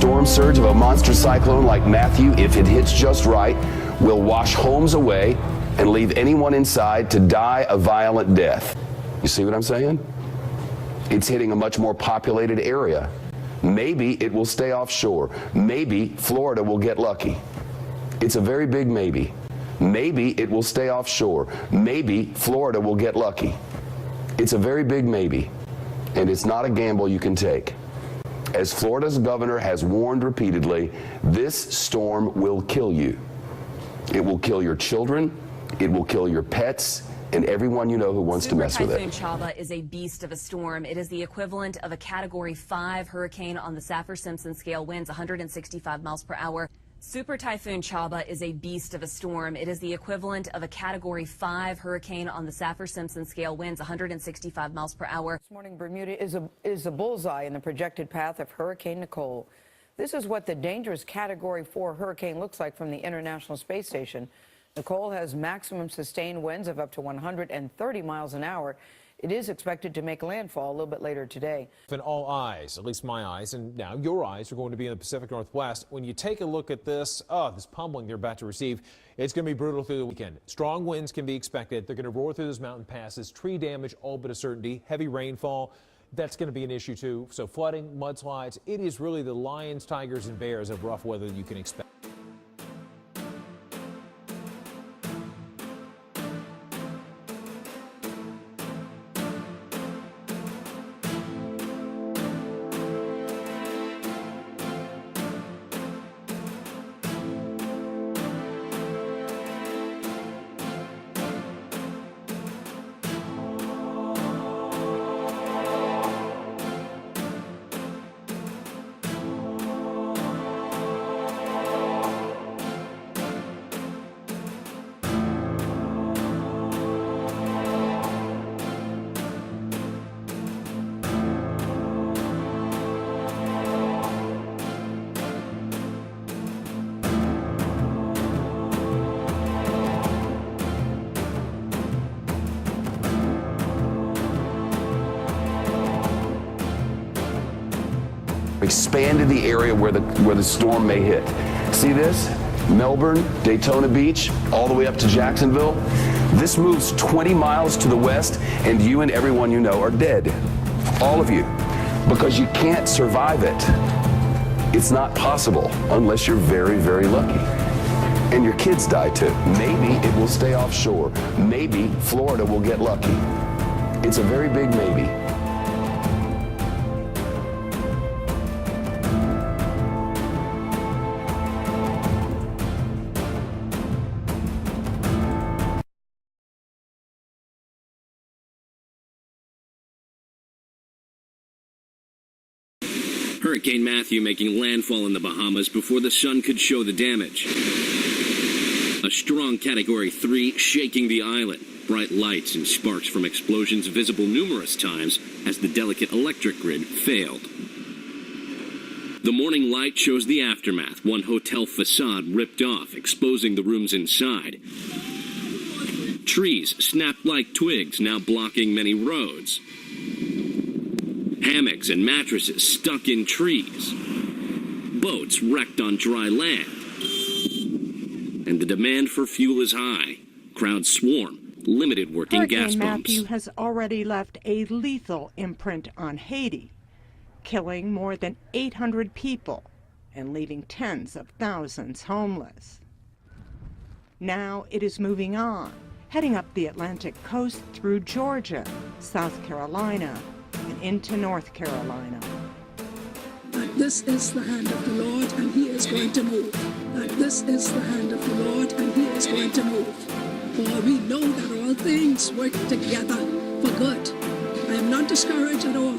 storm surge of a monster cyclone like Matthew, if it hits just right, will wash homes away and leave anyone inside to die a violent death. You see what I'm saying? It's hitting a much more populated area. Maybe it will stay offshore. Maybe Florida will get lucky. It's a very big maybe. Maybe it will stay offshore. Maybe Florida will get lucky. It's a very big maybe, and it's not a gamble you can take. As Florida's governor has warned repeatedly, this storm will kill you. It will kill your children, it will kill your pets, and everyone you know who wants to mess with it. Typhoon Chaba is a beast of a storm. It is the equivalent of a Category 5 hurricane on the Saffir-Simpson scale, winds 165 miles per hour. Super Typhoon Chaba is a beast of a storm. It is the equivalent of a Category 5 hurricane on the Saffir-Simpson scale, winds 165 miles per hour. This morning, Bermuda is a bullseye in the projected path of Hurricane Nicole. This is what the dangerous Category 4 hurricane looks like from the International Space Station. Nicole has maximum sustained winds of up to 130 miles an hour. It is expected to make landfall a little bit later today. And all eyes, at least my eyes, and now your eyes are going to be in the Pacific Northwest. When you take a look at this pummeling they're about to receive, it's going to be brutal through the weekend. Strong winds can be expected. They're going to roar through those mountain passes. Tree damage, all but a certainty. Heavy rainfall, that's going to be an issue too. So flooding, mudslides, it is really the lions, tigers, and bears of rough weather you can expect. Expanded the area where the storm may hit. See this? Melbourne, Daytona Beach, all the way up to Jacksonville. This moves 20 miles to the west, and you and everyone you know are dead. All of you. Because you can't survive it. It's not possible unless you're very, very lucky. And your kids die too. Maybe it will stay offshore. Maybe Florida will get lucky. It's a very big maybe. Hurricane Matthew making landfall in the Bahamas before the sun could show the damage. A strong Category 3 shaking the island. Bright lights and sparks from explosions visible numerous times as the delicate electric grid failed. The morning light shows the aftermath. One hotel facade ripped off, exposing the rooms inside. Trees snapped like twigs, now blocking many roads. Hammocks and mattresses stuck in trees. Boats wrecked on dry land. And the demand for fuel is high. Crowds swarm. Limited working gas pumps. Hurricane Matthew has already left a lethal imprint on Haiti, killing more than 800 people and leaving tens of thousands homeless. Now it is moving on, heading up the Atlantic coast through Georgia, South Carolina, and into North Carolina. That this is the hand of the Lord, and He is going to move. That this is the hand of the Lord, and He is going to move. For we know that all things work together for good. I am not discouraged at all.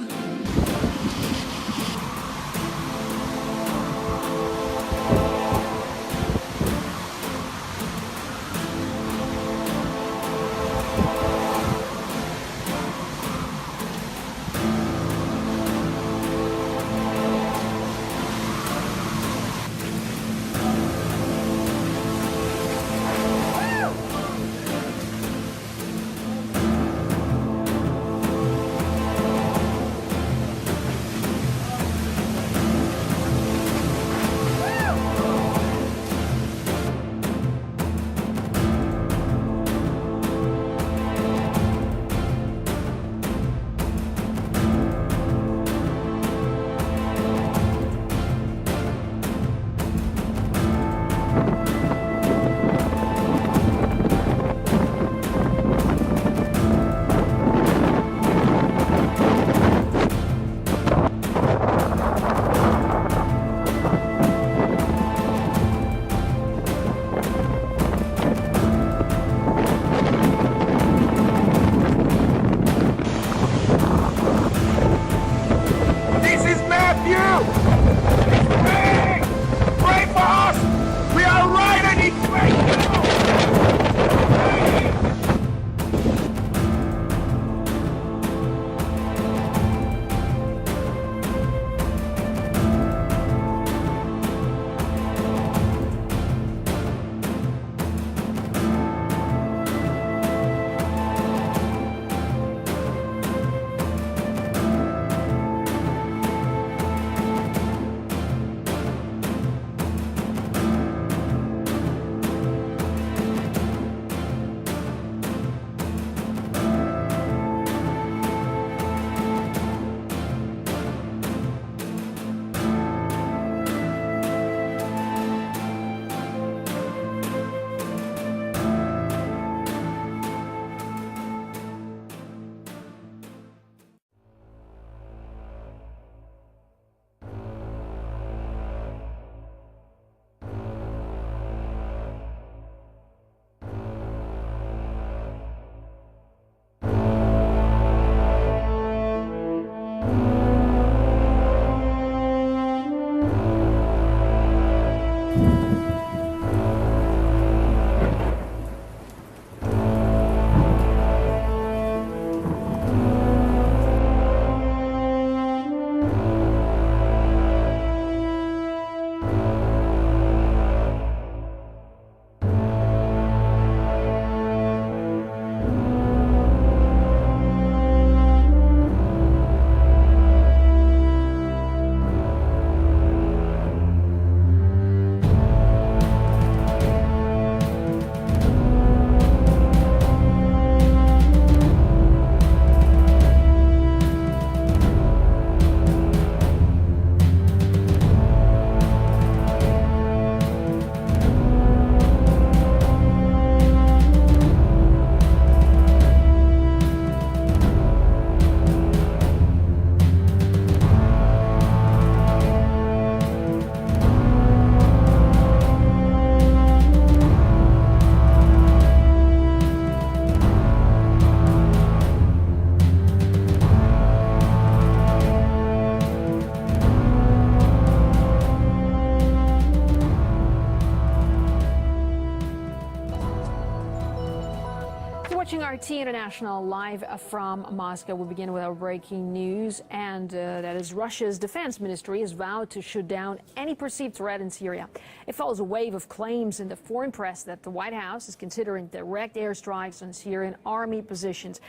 watching RT International live from Moscow. We begin with our breaking news, and that is Russia's defense ministry has vowed to shoot down any perceived threat in Syria. It follows a wave of claims in the foreign press that the White House is considering direct airstrikes on Syrian army positions.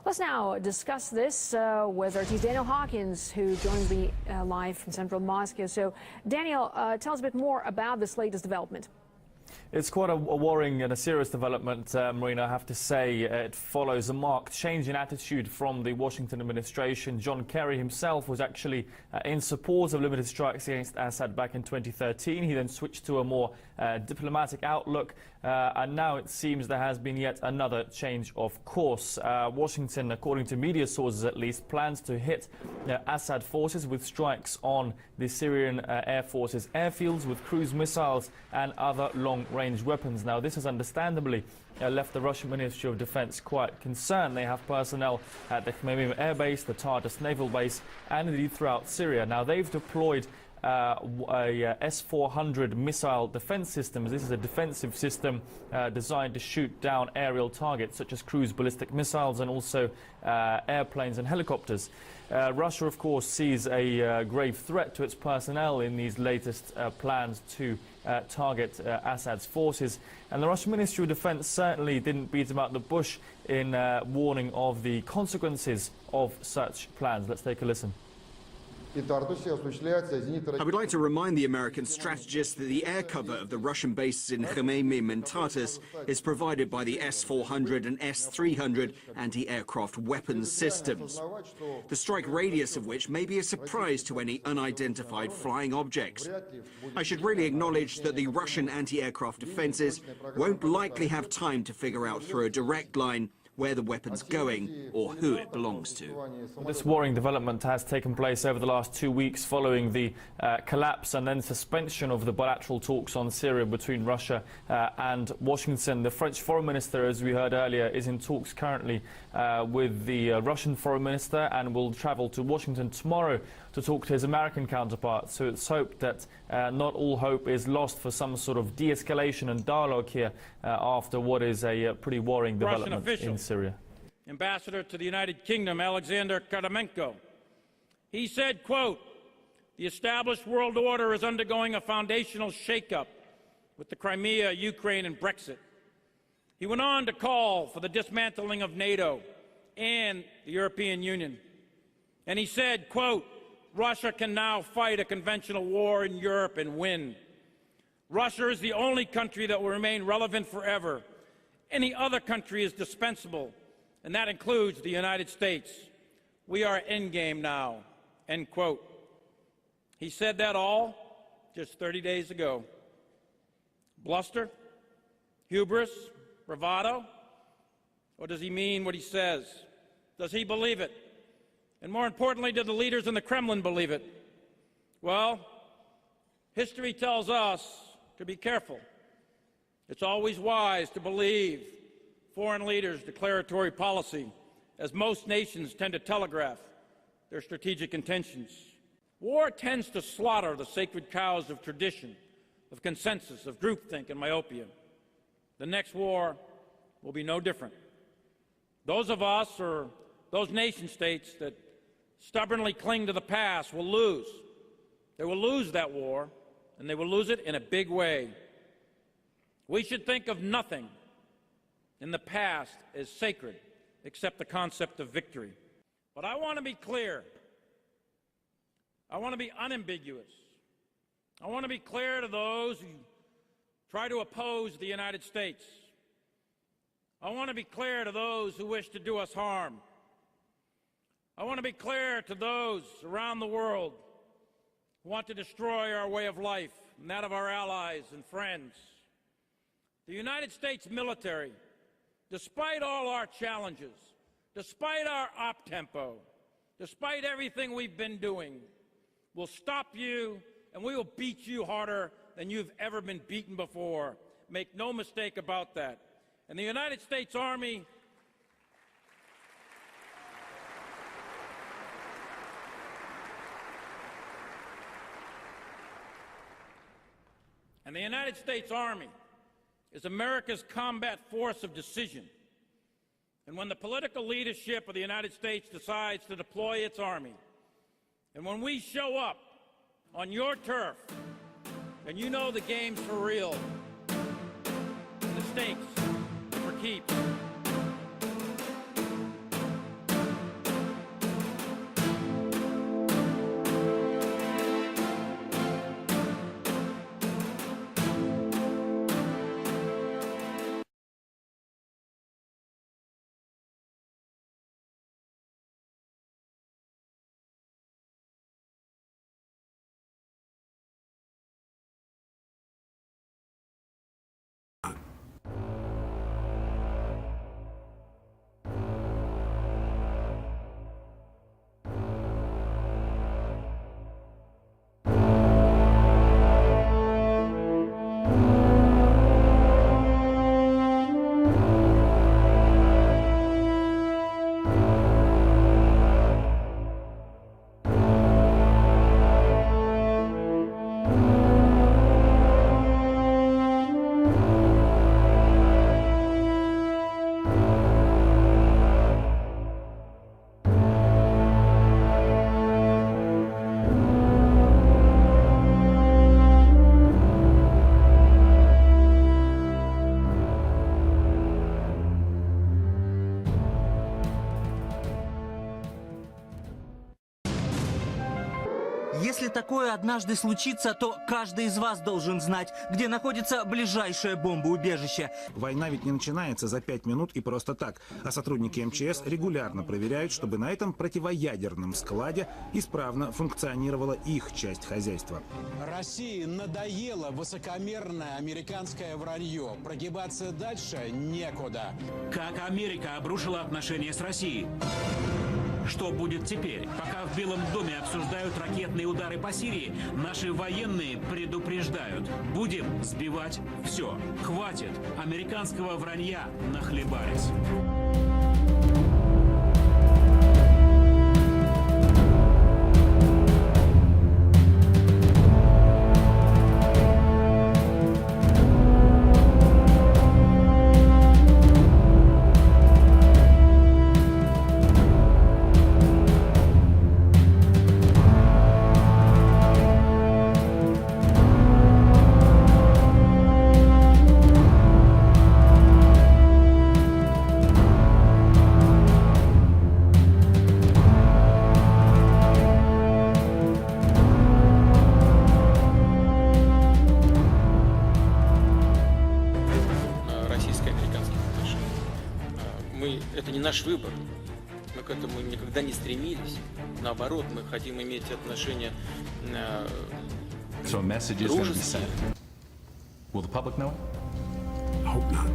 Let's now discuss this with RT's Daniel Hawkins, who joins me live from central Moscow. So, Daniel, tell us a bit more about this latest development. It's quite a worrying and a serious development, Marina, I have to say. It follows a marked change in attitude from the Washington administration. John Kerry himself was actually in support of limited strikes against Assad back in 2013. He then switched to a more diplomatic outlook, and now it seems there has been yet another change of course. Washington, according to media sources at least, plans to hit Assad forces with strikes on the Syrian Air Force's airfields with cruise missiles and other long-range weapons. Now, this has understandably left the Russian Ministry of Defense quite concerned. They have personnel at the Khmeimim Air Base, the Tartus Naval Base, and indeed throughout Syria. Now, they've deployed a S-400 missile defense system. This is a defensive system designed to shoot down aerial targets such as cruise ballistic missiles and also airplanes and helicopters. Russia, of course, sees a grave threat to its personnel in these latest plans to target Assad's forces. And the Russian Ministry of Defense certainly didn't beat about the bush in warning of the consequences of such plans. Let's take a listen. I would like to remind the American strategists that the air cover of the Russian bases in Khmeimim and Tartus is provided by the S-400 and S-300 anti-aircraft weapons systems, the strike radius of which may be a surprise to any unidentified flying objects. I should really acknowledge that the Russian anti-aircraft defenses won't likely have time to figure out through a direct line where the weapon's going or who it belongs to. This worrying development has taken place over the last 2 weeks following the collapse and then suspension of the bilateral talks on Syria between Russia and Washington. The French foreign minister, as we heard earlier, is in talks currently with the Russian foreign minister and will travel to Washington tomorrow to talk to his American counterpart. So it's hoped that not all hope is lost for some sort of de-escalation and dialogue here after what is a pretty worrying development in Syria. Ambassador to the United Kingdom, Alexander Karamenko, he said, quote, "The established world order is undergoing a foundational shakeup with the Crimea, Ukraine, and Brexit." He went on to call for the dismantling of NATO and the European Union. And he said, quote, "Russia can now fight a conventional war in Europe and win. Russia is the only country that will remain relevant forever. Any other country is dispensable, and that includes the United States. We are endgame now," end quote. He said that all just 30 days ago. Bluster? Hubris? Bravado? Or does he mean what he says? Does he believe it? And more importantly, do the leaders in the Kremlin believe it? Well, history tells us to be careful. It's always wise to believe foreign leaders' declaratory policy, as most nations tend to telegraph their strategic intentions. War tends to slaughter the sacred cows of tradition, of consensus, of groupthink and myopia. The next war will be no different. Those of us, or those nation states that stubbornly cling to the past, will lose. They will lose that war, and they will lose it in a big way. We should think of nothing in the past as sacred except the concept of victory. But I want to be clear. I want to be unambiguous. I want to be clear to those who try to oppose the United States. I want to be clear to those who wish to do us harm. I want to be clear to those around the world who want to destroy our way of life and that of our allies and friends. The United States military, despite all our challenges, despite our op-tempo, despite everything we've been doing, will stop you and we will beat you harder than you've ever been beaten before. Make no mistake about that. And the United States Army is America's combat force of decision. And when the political leadership of the United States decides to deploy its army, and when we show up on your turf, and you know the game's for real, and the stakes are for keeps. Если такое однажды случится, то каждый из вас должен знать, где находится ближайшее бомбоубежище. Война ведь не начинается за 5 минут и просто так, а сотрудники МЧС регулярно проверяют, чтобы на этом противоядерном складе исправно функционировала их часть хозяйства. России надоело высокомерное американское вранье. Прогибаться дальше некуда. Как Америка обрушила отношения с Россией? Что будет теперь? Пока в Белом доме обсуждают ракетные удары по Сирии, наши военные предупреждают. Будем сбивать все. Хватит. Американского вранья нахлебались. Это не наш выбор. Мы к этому никогда не стремились. Наоборот, мы хотим иметь отношения дружеские. Will the public know? Hope not.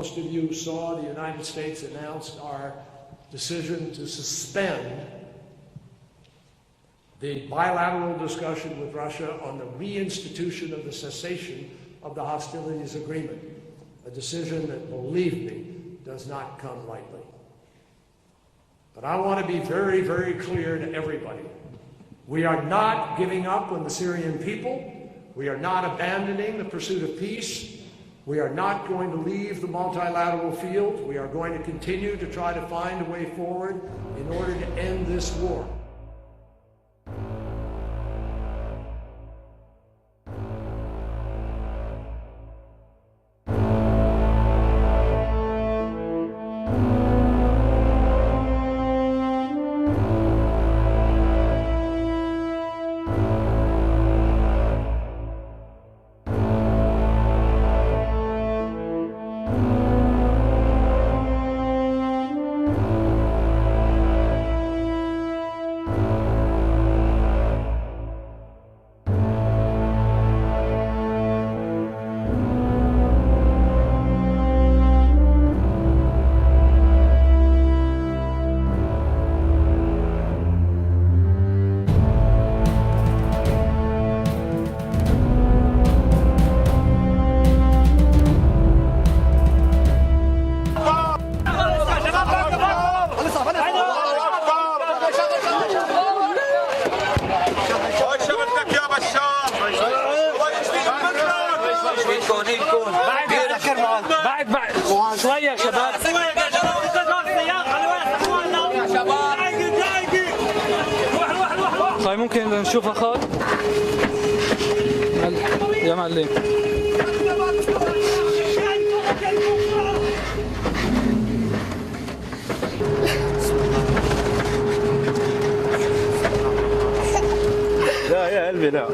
most of you saw, the United States announced our decision to suspend the bilateral discussion with Russia on the reinstitution of the cessation of the hostilities agreement, a decision that, believe me, does not come lightly. But I want to be very, very clear to everybody. We are not giving up on the Syrian people. We are not abandoning the pursuit of peace. We are not going to leave the multilateral field. We are going to continue to try to find a way forward in order to end this war. طيب ممكن نشوف اخر يا معلم. لا يا قلبي لا.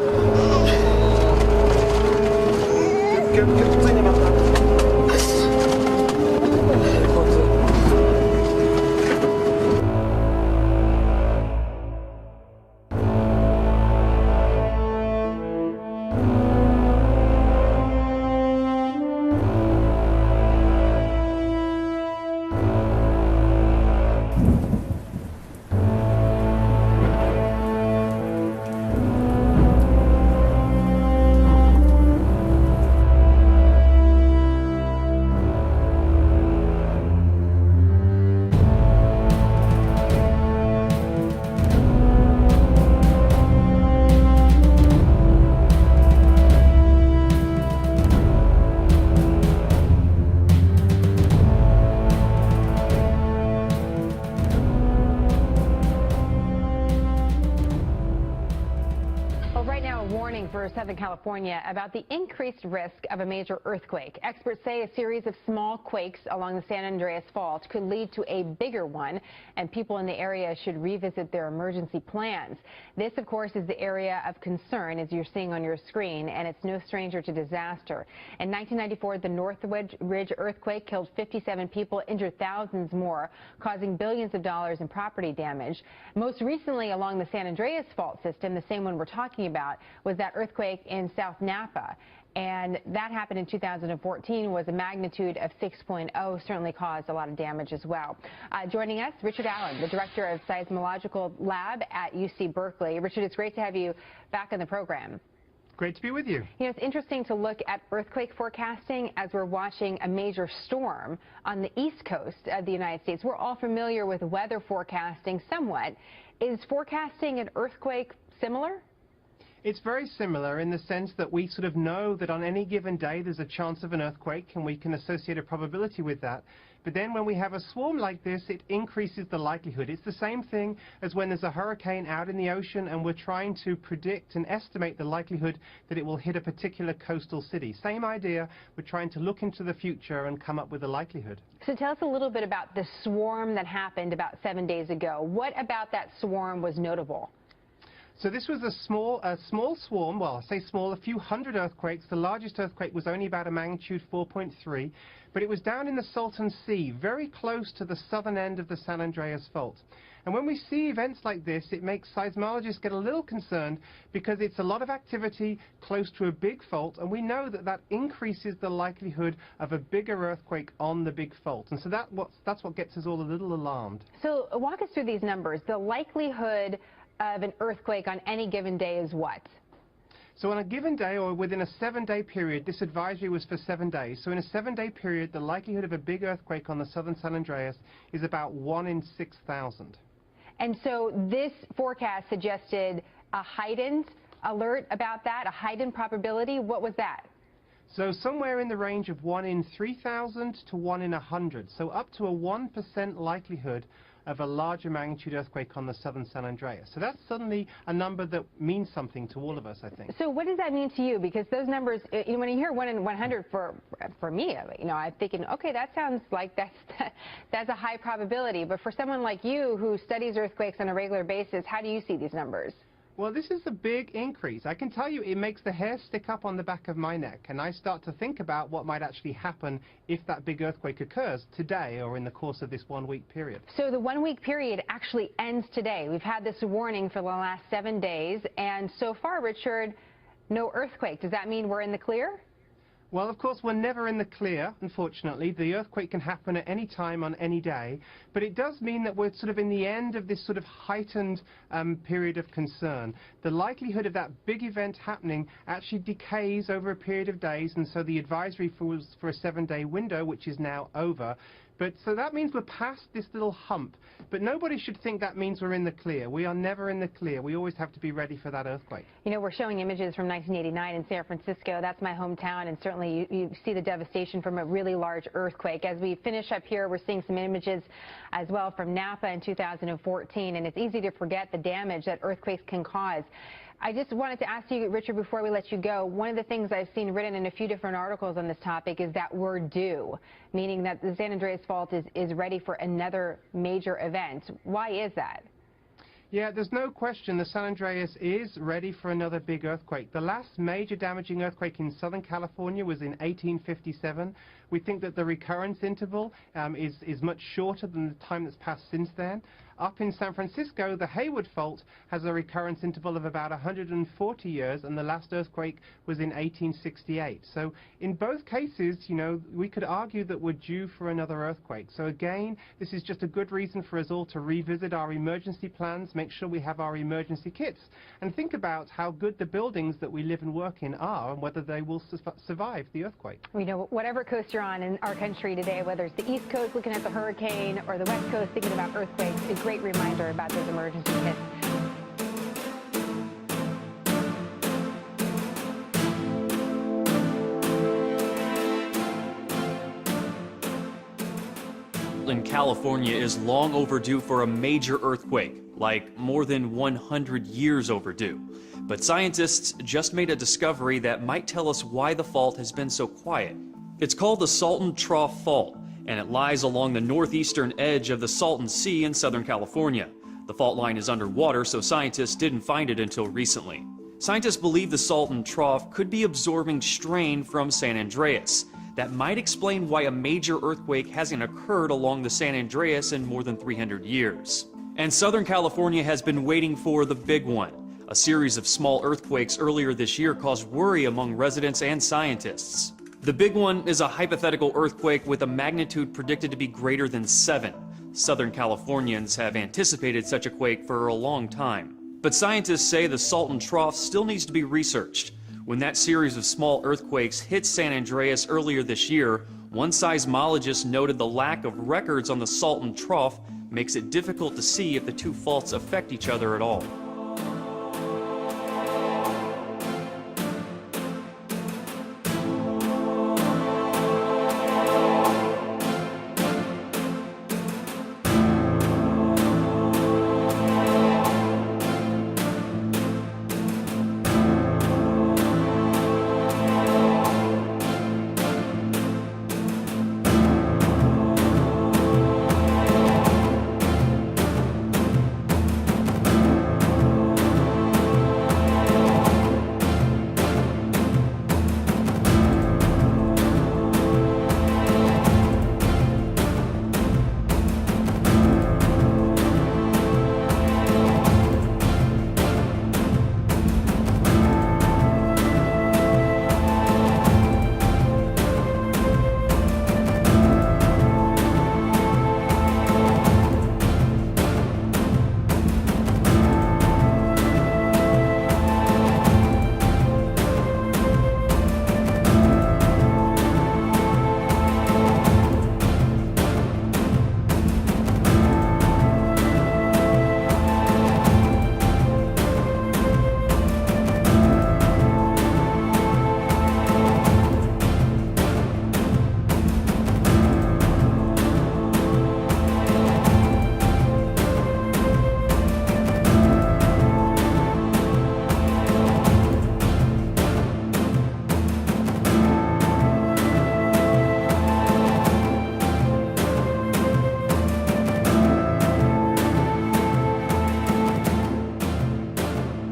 For Southern California about the increased risk of a major earthquake. Experts say a series of small quakes along the San Andreas Fault could lead to a bigger one, and people in the area should revisit their emergency plans. This, of course, is the area of concern, as you're seeing on your screen, and it's no stranger to disaster. In 1994, the North Ridge earthquake killed 57 people, injured thousands more, causing billions of dollars in property damage. Most recently, along the San Andreas Fault system, the same one we're talking about, was that earthquake in South Napa, and that happened in 2014, was a magnitude of 6.0, certainly caused a lot of damage as well. Joining us, Richard Allen, the Director of Seismological Lab at UC Berkeley. Richard, it's great to have you back on the program. Great to be with you. You know, it's interesting to look at earthquake forecasting as we're watching a major storm on the east coast of the United States. We're all familiar with weather forecasting somewhat. Is forecasting an earthquake similar? It's very similar in the sense that we sort of know that on any given day there's a chance of an earthquake, and we can associate a probability with that. But then when we have a swarm like this, it increases the likelihood. It's the same thing as when there's a hurricane out in the ocean and we're trying to predict and estimate the likelihood that it will hit a particular coastal city. Same idea, we're trying to look into the future and come up with a likelihood. So tell us a little bit about the swarm that happened about 7 days ago. What about that swarm was notable? So this was a small swarm, well, I say small, a few hundred earthquakes. The largest earthquake was only about a magnitude 4.3, but it was down in the Salton Sea, very close to the southern end of the San Andreas Fault. And when we see events like this, it makes seismologists get a little concerned because it's a lot of activity close to a big fault, and we know that that increases the likelihood of a bigger earthquake on the big fault. And so that's what gets us all a little alarmed. So walk us through these numbers. The likelihood of an earthquake on any given day is what? So on a given day, or within a 7-day period, this advisory was for 7 days. So in a 7-day period, the likelihood of a big earthquake on the southern San Andreas is about 1 in 6,000. And so this forecast suggested a heightened alert about that, a heightened probability. What was that? So somewhere in the range of 1 in 3,000 to 1 in 100. So up to a 1% likelihood of a larger magnitude earthquake on the southern San Andreas. So that's suddenly a number that means something to all of us, I think. So what does that mean to you? Because those numbers, when you hear 1 in 100 for me, I'm thinking, okay, that sounds like that's a high probability. But for someone like you who studies earthquakes on a regular basis, how do you see these numbers? Well, this is a big increase. I can tell you it makes the hair stick up on the back of my neck, and I start to think about what might actually happen if that big earthquake occurs today or in the course of this 1-week period. So the 1-week period actually ends today. We've had this warning for the last 7 days, and so far, Richard, no earthquake. Does that mean we're in the clear? Well, of course, we're never in the clear, unfortunately. The earthquake can happen at any time on any day, but it does mean that we're sort of in the end of this sort of heightened period of concern. The likelihood of that big event happening actually decays over a period of days, and so the advisory was for a 7-day window, which is now over. But so that means we're past this little hump. But nobody should think that means we're in the clear. We are never in the clear. We always have to be ready for that earthquake. You know, we're showing images from 1989 in San Francisco. That's my hometown, and certainly you see the devastation from a really large earthquake. As we finish up here, we're seeing some images as well from Napa in 2014, and it's easy to forget the damage that earthquakes can cause. I just wanted to ask you, Richard, before we let you go, one of the things I've seen written in a few different articles on this topic is that we're due, meaning that the San Andreas Fault is ready for another major event. Why is that? Yeah, there's no question the San Andreas is ready for another big earthquake. The last major damaging earthquake in Southern California was in 1857. We think that the recurrence interval is much shorter than the time that's passed since then. Up in San Francisco, the Hayward Fault has a recurrence interval of about 140 years, and the last earthquake was in 1868. So in both cases, you know, we could argue that we're due for another earthquake. So again, this is just a good reason for us all to revisit our emergency plans, make sure we have our emergency kits, and think about how good the buildings that we live and work in are and whether they will survive the earthquake. You know, whatever coast you're on in our country today, whether it's the East Coast looking at the hurricane or the West Coast thinking about earthquakes, a great reminder about those emergency kits. In California is long overdue for a major earthquake, like more than 100 years overdue. But scientists just made a discovery that might tell us why the fault has been so quiet. It's called the Salton Trough Fault, and it lies along the northeastern edge of the Salton Sea in Southern California. The fault line is underwater, so scientists didn't find it until recently. Scientists believe the Salton Trough could be absorbing strain from San Andreas. That might explain why a major earthquake hasn't occurred along the San Andreas in more than 300 years. And Southern California has been waiting for the big one. A series of small earthquakes earlier this year caused worry among residents and scientists. The big one is a hypothetical earthquake with a magnitude predicted to be greater than 7. Southern Californians have anticipated such a quake for a long time. But scientists say the Salton Trough still needs to be researched. When that series of small earthquakes hit San Andreas earlier this year, one seismologist noted the lack of records on the Salton Trough makes it difficult to see if the two faults affect each other at all.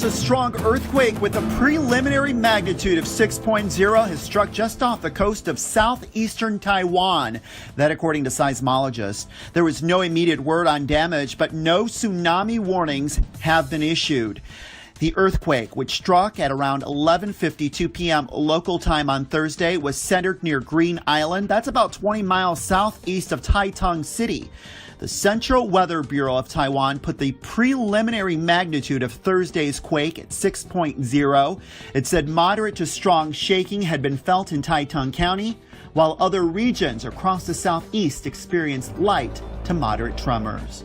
a strong earthquake with a preliminary magnitude of 6.0 has struck just off the coast of southeastern Taiwan. That according to seismologists. There was no immediate word on damage, but no tsunami warnings have been issued. The earthquake, which struck at around 11:52 p.m. local time on Thursday, was centered near Green Island. That's about 20 miles southeast of Taitung City. The Central Weather Bureau of Taiwan put the preliminary magnitude of Thursday's quake at 6.0. It said moderate to strong shaking had been felt in Taitung County, while other regions across the southeast experienced light to moderate tremors.